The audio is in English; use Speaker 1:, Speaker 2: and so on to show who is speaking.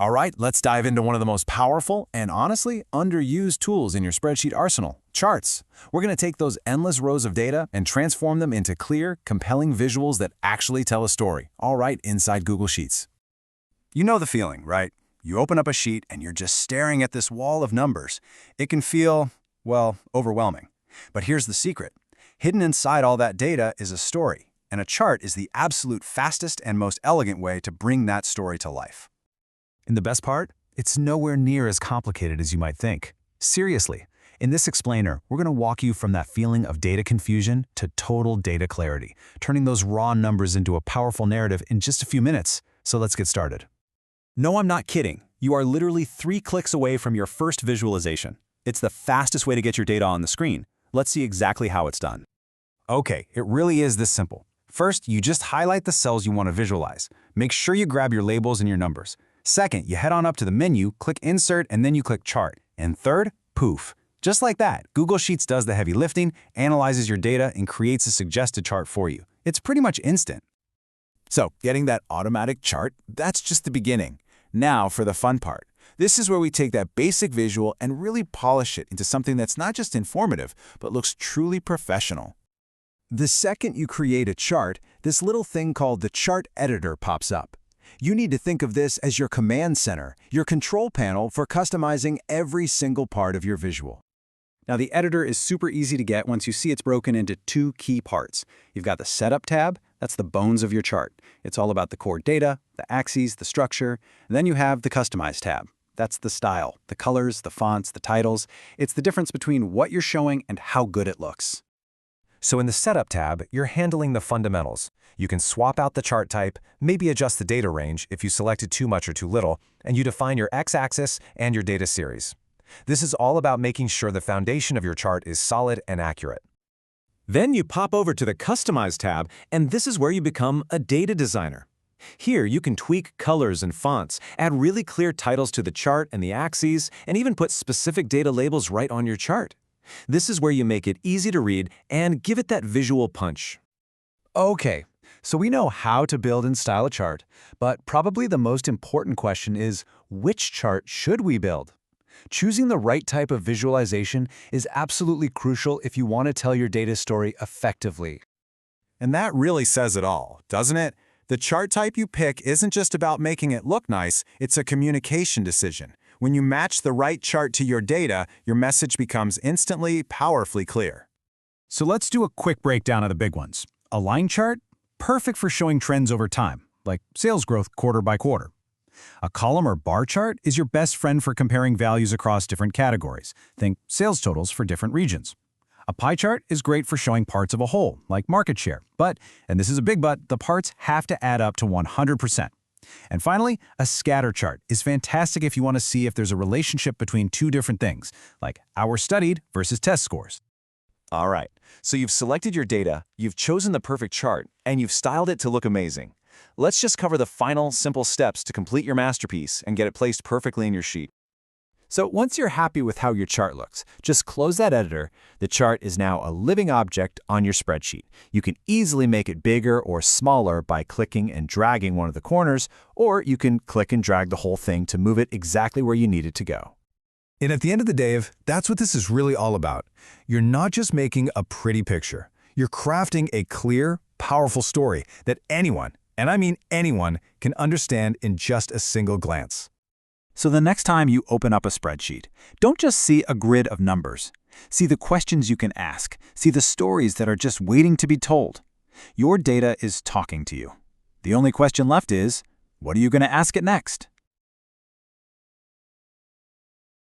Speaker 1: All right, let's dive into one of the most powerful and honestly underused tools in your spreadsheet arsenal, charts. We're going to take those endless rows of data and transform them into clear, compelling visuals that actually tell a story, all right, inside Google Sheets.
Speaker 2: You know the feeling, right? You open up a sheet and you're just staring at this wall of numbers. It can feel, well, overwhelming. But here's the secret. Hidden inside all that data is a story, and a chart is the absolute fastest and most elegant way to bring that story to life.
Speaker 1: And the best part? It's nowhere near as complicated as you might think. Seriously, in this explainer, we're going to walk you from that feeling of data confusion to total data clarity, turning those raw numbers into a powerful narrative in just a few minutes. So let's get started.
Speaker 3: No, I'm not kidding. You are literally 3 clicks away from your first visualization. It's the fastest way to get your data on the screen. Let's see exactly how it's done.
Speaker 1: Okay, it really is this simple. First, you just highlight the cells you want to visualize. Make sure you grab your labels and your numbers. Second, you head on up to the menu, click Insert, and then you click Chart. And third, poof. Just like that, Google Sheets does the heavy lifting, analyzes your data, and creates a suggested chart for you. It's pretty much instant. So, getting that automatic chart, that's just the beginning. Now for the fun part. This is where we take that basic visual and really polish it into something that's not just informative, but looks truly professional. The second you create a chart, this little thing called the chart editor pops up. You need to think of this as your command center, your control panel for customizing every single part of your visual.
Speaker 3: Now, the editor is super easy to get once you see it's broken into 2 key parts. You've got the Setup tab. That's the bones of your chart. It's all about the core data, the axes, the structure. And then you have the Customize tab. That's the style, the colors, the fonts, the titles. It's the difference between what you're showing and how good it looks.
Speaker 4: So in the Setup tab, you're handling the fundamentals. You can swap out the chart type, maybe adjust the data range if you selected too much or too little, and you define your x-axis and your data series. This is all about making sure the foundation of your chart is solid and accurate. Then you pop over to the Customize tab, and this is where you become a data designer. Here, you can tweak colors and fonts, add really clear titles to the chart and the axes, and even put specific data labels right on your chart. This is where you make it easy to read and give it that visual punch.
Speaker 1: Okay, so we know how to build and style a chart, but probably the most important question is, which chart should we build? Choosing the right type of visualization is absolutely crucial if you want to tell your data story effectively.
Speaker 2: And that really says it all, doesn't it? The chart type you pick isn't just about making it look nice, it's a communication decision. When you match the right chart to your data, your message becomes instantly, powerfully clear.
Speaker 1: So let's do a quick breakdown of the big ones. A line chart, perfect for showing trends over time, like sales growth quarter by quarter. A column or bar chart is your best friend for comparing values across different categories. Think sales totals for different regions. A pie chart is great for showing parts of a whole, like market share. But, and this is a big but, the parts have to add up to 100%. And finally, a scatter chart is fantastic if you want to see if there's a relationship between 2 different things, like hours studied versus test scores.
Speaker 4: All right, so you've selected your data, you've chosen the perfect chart, and you've styled it to look amazing. Let's just cover the final, simple steps to complete your masterpiece and get it placed perfectly in your sheet. So once you're happy with how your chart looks, just close that editor. The chart is now a living object on your spreadsheet. You can easily make it bigger or smaller by clicking and dragging one of the corners, or you can click and drag the whole thing to move it exactly where you need it to go.
Speaker 1: And at the end of the day, that's what this is really all about. You're not just making a pretty picture. You're crafting a clear, powerful story that anyone, and I mean anyone, can understand in just a single glance.
Speaker 3: So the next time you open up a spreadsheet, don't just see a grid of numbers. See the questions you can ask. See the stories that are just waiting to be told. Your data is talking to you. The only question left is, what are you going to ask it next?